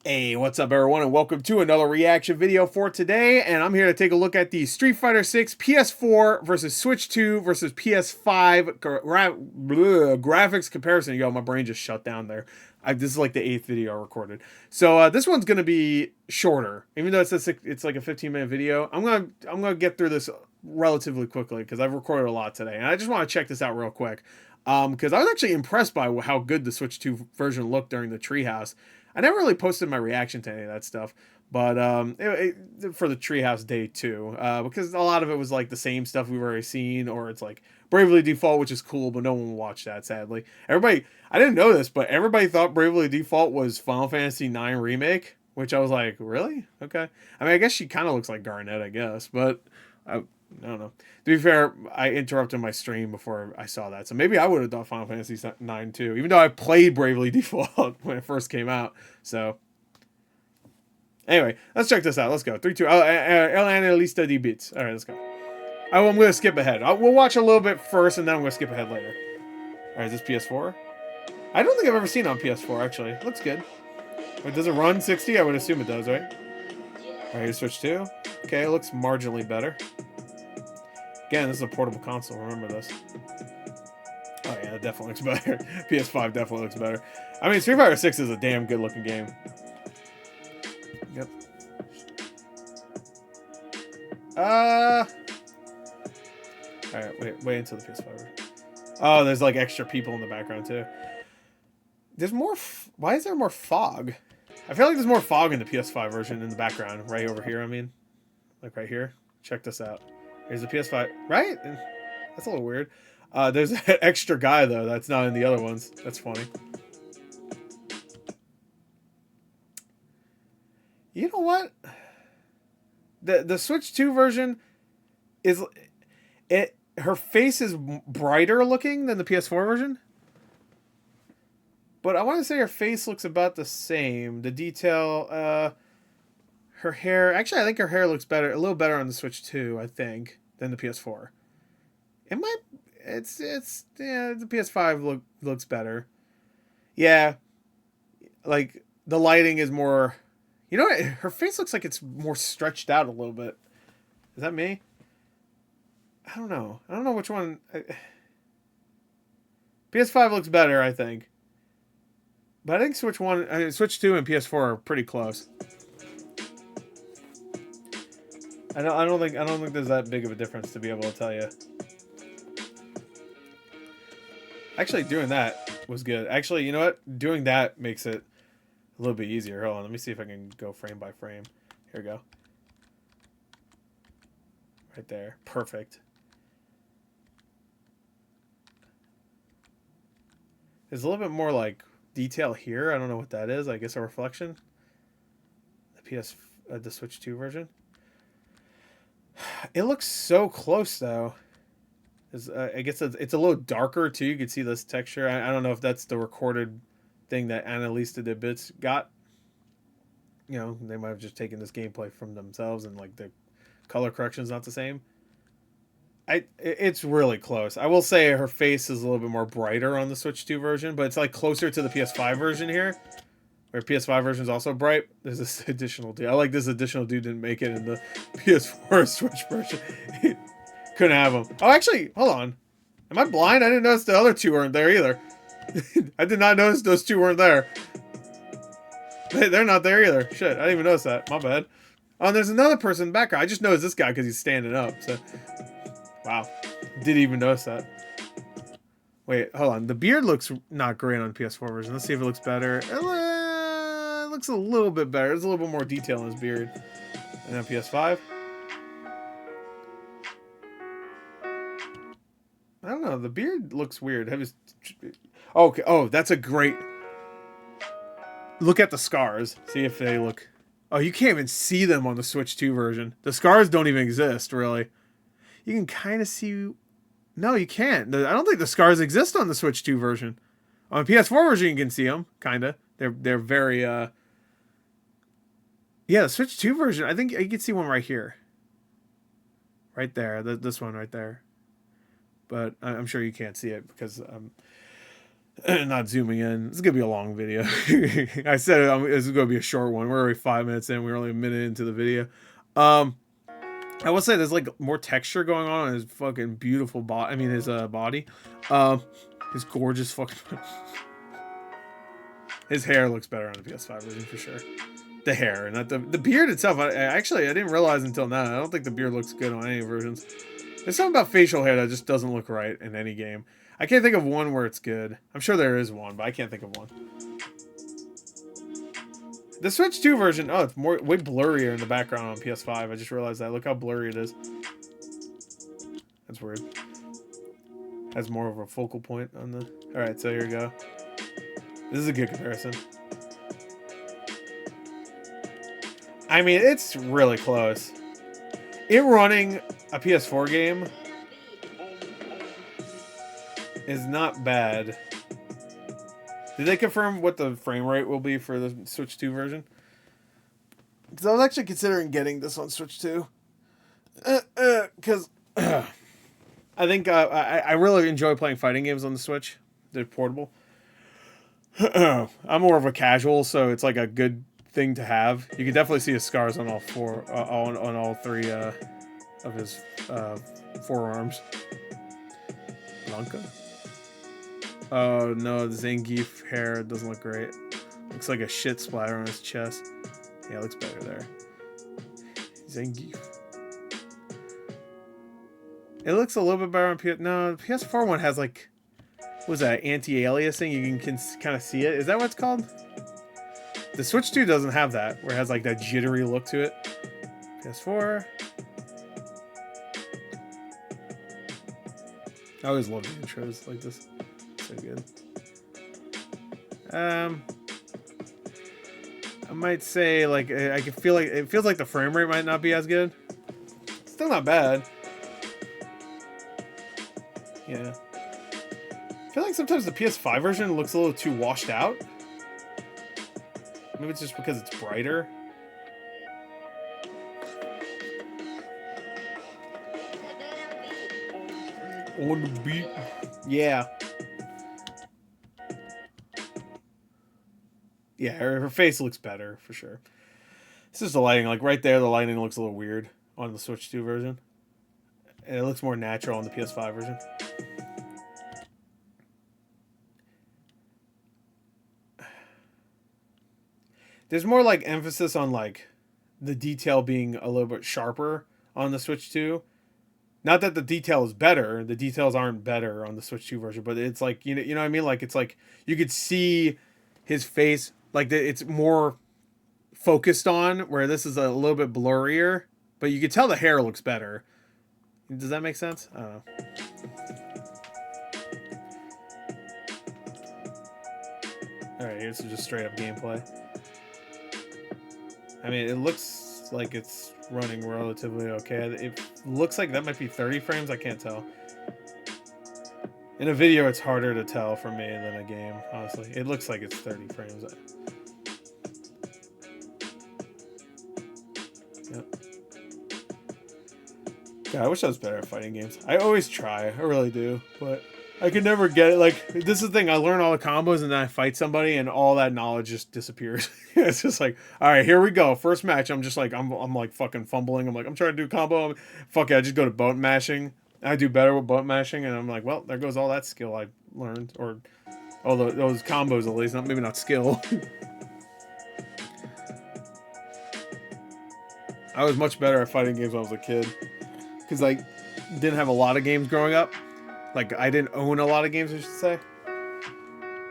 Hey, what's up everyone, and welcome to another reaction video for today. And I'm here to take a look at the Street Fighter 6 PS4 versus Switch 2 versus PS5 graphics comparison. Yo, my brain just shut down there. This is like the 8th video I recorded. So this one's gonna be shorter, even though it's like a 15-minute video. I'm gonna get through this relatively quickly because I've recorded a lot today, and I just want to check this out real quick. Because I was actually impressed by how good the Switch 2 version looked during the Treehouse. I never really posted my reaction to any of that stuff, but for the Treehouse Day 2, because a lot of it was like the same stuff we've already seen, or it's like Bravely Default, which is cool, but no one will watch that, sadly. Everybody, I didn't know this, but everybody thought Bravely Default was Final Fantasy IX Remake, which I was like, really? Okay. I mean, I guess she kind of looks like Garnet, I guess, but I don't know. To be fair, I interrupted my stream before I saw that, so maybe I would have thought Final Fantasy IX too, even though I played Bravely Default when it first came out. So, anyway, let's check this out. Let's go. 3, 2. ElAnalistaDeBits. All right, let's go. Oh, I'm gonna skip ahead. We'll watch a little bit first, and then I'm gonna skip ahead later. All right, is this PS4? I don't think I've ever seen it on PS4 actually. It looks good. Wait, does it run 60? I would assume it does, right? All right, Switch 2. Okay, it looks marginally better. Again, this is a portable console, remember this. Oh yeah, it definitely looks better. PS5 definitely looks better. I mean, Street Fighter 6 is a damn good looking game. Yep. Alright, wait until the PS5. Oh, there's like extra people in the background too. There's more, why is there more fog? I feel like there's more fog in the PS5 version in the background, right over here, I mean. Like right here. Check this out. Here's the PS5, right? That's a little weird. There's an extra guy though that's not in the other ones. That's funny. You know what? The Switch 2 version is it. Her face is brighter looking than the PS4 version, but I want to say her face looks about the same. The detail, her hair. Actually, I think her hair looks better, a little better on the Switch 2, I think, than the PS4. It might. It's yeah. The PS5 looks better. Yeah, like the lighting is more. You know, her face looks like it's more stretched out a little bit. Is that me? I don't know. I don't know which one. PS5 looks better, I think. But I think Switch 2 and PS4 are pretty close. I don't think there's that big of a difference to be able to tell you. Actually, doing that was good. Actually, you know what? Doing that makes it a little bit easier. Hold on, let me see if I can go frame by frame. Here we go. Right there. Perfect. There's a little bit more like detail here. I don't know what that is. I guess a reflection. The Switch 2 version. It looks so close though. I guess it's a little darker too. You can see this texture. I don't know if that's the recorded thing that ElAnalistaDeBits got. You know, they might have just taken this gameplay from themselves and like the color correction's not the same. It's really close. I will say her face is a little bit more brighter on the Switch 2 version, but it's like closer to the PS5 version here. Where PS5 version is also bright. There's this additional dude. I like this additional dude didn't make it in the PS4 Switch version. Couldn't have him. Oh, actually, hold on. Am I blind? I didn't notice the other two weren't there either. I did not notice those two weren't there. They're not there either. Shit, I didn't even notice that. My bad. Oh, and there's another person in the background. I just noticed this guy because he's standing up. So, wow. Didn't even notice that. Wait, hold on. The beard looks not great on the PS4 version. Let's see if it looks better. It looks a little bit better. There's a little bit more detail in his beard. And then PS5. I don't know. The beard looks weird. Okay. Oh, that's a great. Look at the scars. See if they look. Oh, you can't even see them on the Switch 2 version. The scars don't even exist, really. You can kind of see. No, you can't. I don't think the scars exist on the Switch 2 version. On the PS4 version, you can see them, kind of. They're very. Yeah, the Switch 2 version. I think you can see one right here. Right there. This one right there. But I'm sure you can't see it because Not zooming in. This is gonna be a long video. I said this is gonna be a short one. We're already 5 minutes in. We're only a minute into the video. I will say there's like more texture going on in his fucking beautiful body. I mean his body. His gorgeous fucking. His hair looks better on the PS5 version for sure. The hair, not the beard itself. I didn't realize until now. I don't think the beard looks good on any versions. There's something about facial hair that just doesn't look right in any game. I can't think of one where it's good. I'm sure there is one, but I can't think of one. The Switch 2 version, oh, it's way blurrier in the background on PS5. I just realized that. Look how blurry it is. That's weird. Has more of a focal point on the... Alright, so here we go. This is a good comparison. I mean, it's really close. It running a PS4 game is not bad. Did they confirm what the frame rate will be for the Switch 2 version? Because I was actually considering getting this on Switch 2. Because I think I really enjoy playing fighting games on the Switch. They're portable. I'm more of a casual, so it's like a good thing to have. You can definitely see his scars on all four, on all three of his forearms. Blanca? Oh no, the Zangief hair doesn't look great. Looks like a shit splatter on his chest. Yeah, it looks better there. Zangief. It looks a little bit better on PS. No, the PS4 one has like, what was that, anti-aliasing? You can kind of see it. Is that what it's called? The Switch 2 doesn't have that, where it has like that jittery look to it. PS4. I always love the intros like this. So good. I might say like I can feel like it feels like the frame rate might not be as good. Still not bad. Yeah. I feel like sometimes the PS5 version looks a little too washed out. Maybe it's just because it's brighter. On the beat. Yeah. Yeah, her face looks better, for sure. This is the lighting. Like, right there, the lighting looks a little weird on the Switch 2 version. And it looks more natural on the PS5 version. There's more, like, emphasis on, like, the detail being a little bit sharper on the Switch 2. Not that the detail is better. The details aren't better on the Switch 2 version, but it's like, you know what I mean? Like, it's like, you could see his face, like, it's more focused on, where this is a little bit blurrier, but you could tell the hair looks better. Does that make sense? I don't know. Alright, here's just straight up gameplay. I mean, it looks like it's running relatively okay. It looks like that might be 30 frames. I can't tell. In a video, it's harder to tell for me than a game, honestly. It looks like it's 30 frames. Yep. God, I wish I was better at fighting games. I always try. I really do. But I can never get it. Like, this is the thing. I learn all the combos and then I fight somebody and all that knowledge just disappears. It's just like, all right, here we go. First match. I'm just like, I'm like fucking fumbling. I'm like, I'm trying to do a combo. Fuck it. I just go to button mashing. I do better with button mashing. And I'm like, well, there goes all that skill I learned. Or all those combos at least. Maybe not skill. I was much better at fighting games when I was a kid. Because I didn't have a lot of games growing up. Like, I didn't own a lot of games, I should say.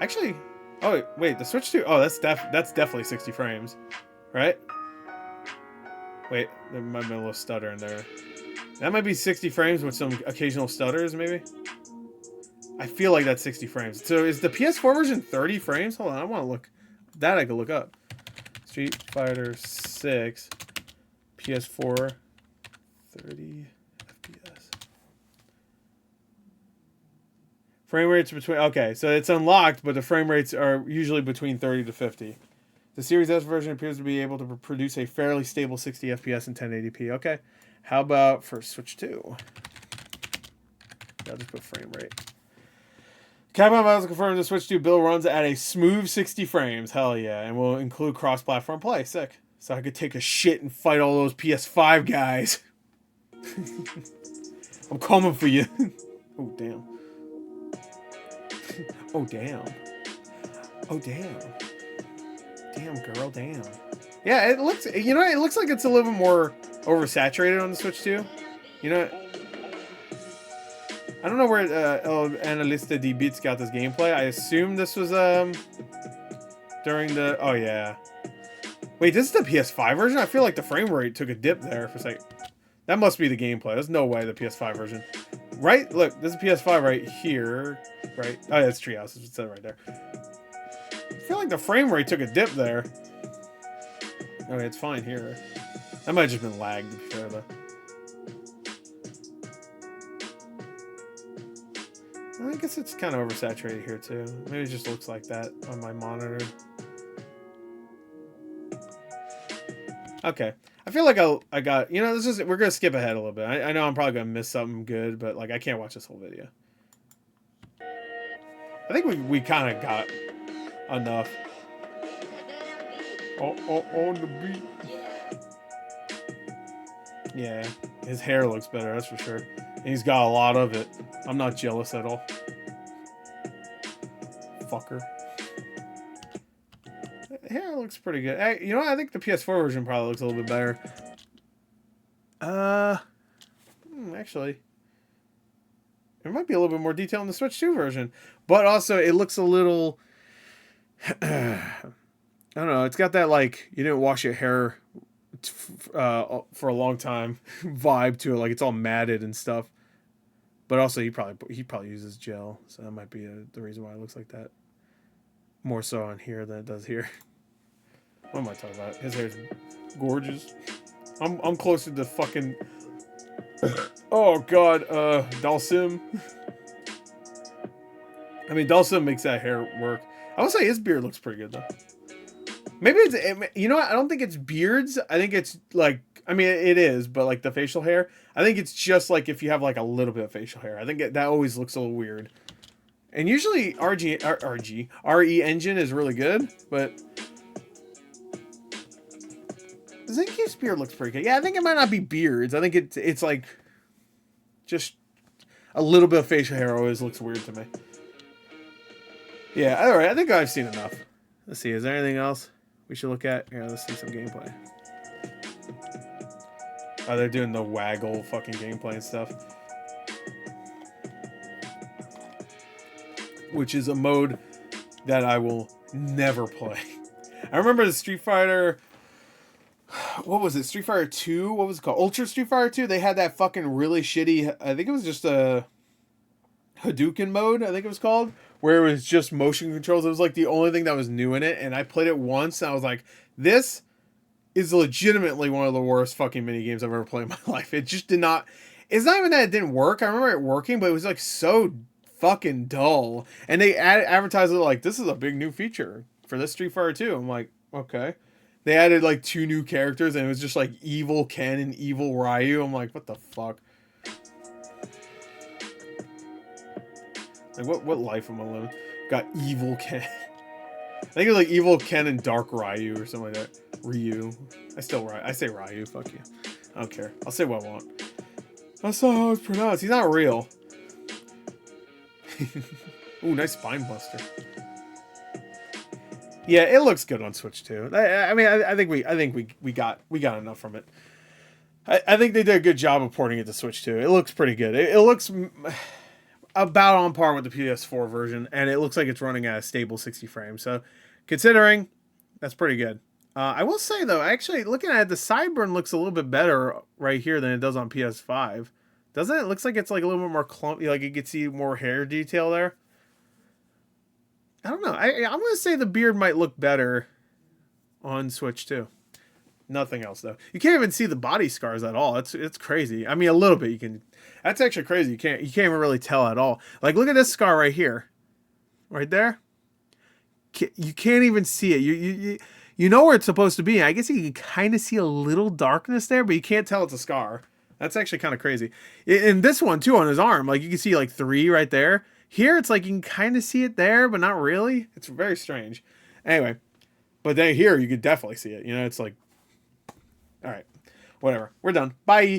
Actually, oh, wait, the Switch 2, oh, that's definitely 60 frames, right? Wait, there might be a little stutter in there. That might be 60 frames with some occasional stutters, maybe? I feel like that's 60 frames. So is the PS4 version 30 frames? Hold on, I want to look. That I could look up. Street Fighter 6, PS4, 30... Frame rates between... Okay, so it's unlocked, but the frame rates are usually between 30 to 50. The Series S version appears to be able to produce a fairly stable 60 FPS and 1080p. Okay. How about for Switch 2? I'll just put frame rate. Capcom has confirmed the Switch 2 build runs at a smooth 60 frames. Hell yeah. And will include cross-platform play. Sick. So I could take a shit and fight all those PS5 guys. I'm coming for you. Oh, damn. Oh, damn. Oh, damn. Damn, girl, damn. Yeah, it looks, you know, it looks like it's a little bit more oversaturated on the Switch 2. You know, I don't know where ElAnalistaDeBits got this gameplay. I assume this was during the... Oh, yeah. Wait, this is the PS5 version? I feel like the frame rate took a dip there for a second. That must be the gameplay. There's no way the PS5 version. Right? Look, this is PS5 right here. Right? Oh, that's Treehouse. It said right there. I feel like the frame rate took a dip there. Okay, it's fine here. That might have just been lagged, to be fair, though. I guess it's kind of oversaturated here too. Maybe it just looks like that on my monitor. Okay. I feel like I got, you know, this is, we're going to skip ahead a little bit. I know I'm probably going to miss something good, but like I can't watch this whole video. I think we kind of got enough. On the beat. Yeah, his hair looks better, that's for sure. And he's got a lot of it. I'm not jealous at all. Fucker. The hair looks pretty good. Hey, you know what? I think the PS4 version probably looks a little bit better. Actually, there might be a little bit more detail in the Switch 2 version. But also, it looks a little... I don't know. It's got that, like, you didn't wash your hair for a long time vibe to it. Like, it's all matted and stuff. But also, he probably uses gel. So that might be the reason why it looks like that. More so on here than it does here. What am I talking about? His hair's gorgeous. I'm closer to fucking... Oh, God. Dalsim. I mean, Dalsim makes that hair work. I would say his beard looks pretty good, though. Maybe it's... You know what? I don't think it's beards. I think it's, like... I mean, it is, but, like, the facial hair... I think it's just, like, if you have, like, a little bit of facial hair. I think that always looks a little weird. And usually, RE Engine is really good, but... Zenki's beard looks pretty good. Yeah, I think it might not be beards. I think it's like... Just... A little bit of facial hair always looks weird to me. Yeah, alright, I think I've seen enough. Let's see, is there anything else we should look at? Here, let's see some gameplay. Oh, they're doing the waggle fucking gameplay and stuff. Which is a mode that I will never play. I remember the Street Fighter... What was it? Street Fighter 2? What was it called? Ultra Street Fighter 2? They had that fucking really shitty... I think it was just a... Hadouken mode, I think it was called. Where it was just motion controls. It was like the only thing that was new in it. And I played it once and I was like, this is legitimately one of the worst fucking mini games I've ever played in my life. It just did not... It's not even that it didn't work. I remember it working, but it was like so fucking dull. And they advertised it like, this is a big new feature for this Street Fighter 2. I'm like, okay. They added like 2 new characters and it was just like Evil Ken and Evil Ryu. I'm like, what the fuck? Like, what life am I living? Got Evil Ken. I think it was like Evil Ken and Dark Ryu or something like that. Ryu. I say Ryu. Fuck you. I don't care. I'll say what I want. That's not how it's pronounced. He's not real. Ooh, nice spine buster. Yeah, it looks good on Switch too. I mean, I think we got enough from it. I think they did a good job of porting it to Switch too. It looks pretty good. It looks about on par with the PS4 version, and it looks like it's running at a stable 60 frames. So, considering, that's pretty good. I will say though, actually looking at it, the sideburn looks a little bit better right here than it does on PS5. Doesn't it? It looks like it's like a little bit more clumpy, like you can see more hair detail there. I don't know. I'm going to say the beard might look better on Switch too. Nothing else though. You can't even see the body scars at all. It's crazy. I mean, a little bit you can. That's actually crazy. You can't even really tell at all. Like, look at this scar right here, right there. You can't even see it. You know where it's supposed to be. I guess you can kind of see a little darkness there, but you can't tell it's a scar. That's actually kind of crazy. In this one too, on his arm, like you can see like 3 right there. Here, it's like you can kind of see it there, but not really. It's very strange. Anyway, but then here, you could definitely see it. You know, it's like, all right, whatever. We're done. Bye.